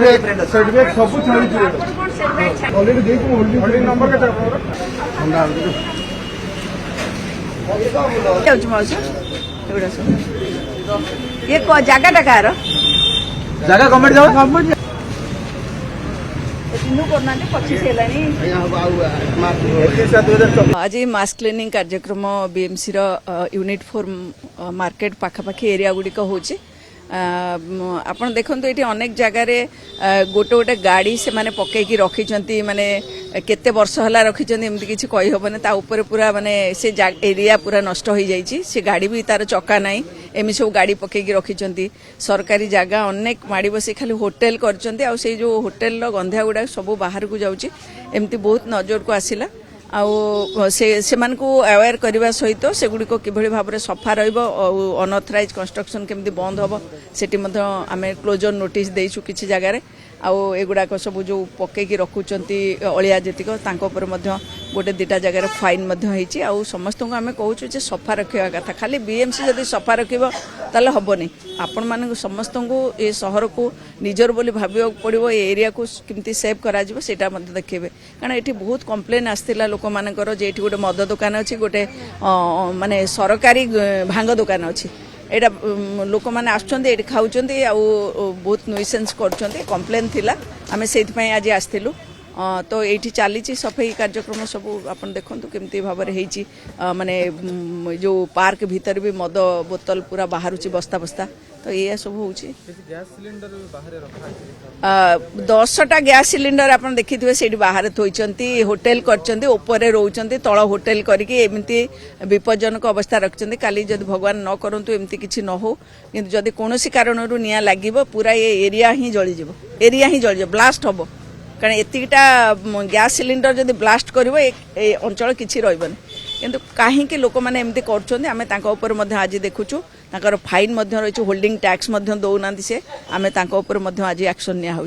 Certificate सब छाड़ी already देखो होल्डिंग नंबर के ये जगह कार जगह गवर्नमेंट जाओ आज मास क्लीनिंग कार्यक्रम बीएमसी यूनिट 4 मार्केट पाखापाखि एरिया गुड़िक हो आपन देखो ये अनेक जगार गोटे गोटे गाड़ी से माने पकईकी रखी माने केते वर्ष हला रखी एमती किसी कही हेनी तापर पूरा माने से एरिया पूरा नष्ट हो जाइए से गाड़ी भी तार चक्का नाई एमि सब गाड़ी पकईकी रखी सरकारी जगह अनेक माड़ी बसी खाली होटेल कर जो होटेल गंधिया गुड़ा सब बाहर को जाऊँगी एमती बहुत नजर को आसला से अवेयर करने सहित सेगुड़ी किभली भाव में सफा अनअथराइज कंस्ट्रक्शन केमती बंद हम सेठी आम क्लोजर नोटिस देचु किसी जगार एगुड़ाक सब जो पकईकी रखुंट अलिया जीतिक गोटे दुटा जगार फाइन समस्त को आम कहूँ सफा रखा कथा खाली बीएमसी जदि सफा रखिब ताले हेनी आपण मान समस्त को ये सहर को निजर बोली भाविया पड़ो एरिया को केमती सेव करा देखिए कारण ये बहुत कंप्लेन आसला लोक मानकर जे गोटे मद दुकान अच्छी गोटे माने सरकारी भांग दुकान अच्छी लोक मैंने आसुँच खाऊँ बहुत नुइसेंस कर कम्प्लेन थिला आम से आज आसलु तो ये चली सफाई कार्यक्रम सब आप देखु केमती भाव माने जो पार्क भीतर भी मद बोतल पूरा बाहर बस्ता बस्ता तो ये सब हो 10टा गैस सिलिंडर आप देखिए से बाहर थोड़ी होटेल कर रोचंती तल होटेल करके विपज्जनक अवस्था रखिंट काली जब भगवान न करूँ एमती किसी न हो कि जदि कौन कारण निया लगे पूरा ये एरिया ही जलीज ब्लास्ट हम कारण एतिकटा गैस सिलिंडर जब ब्लास्ट कर अंचल किसी रही किंतु कहीं लोक मैंने एमती कर आज देखुचु फाइन रही होल्डिंग टैक्स दौना से आम आज एक्शन निया।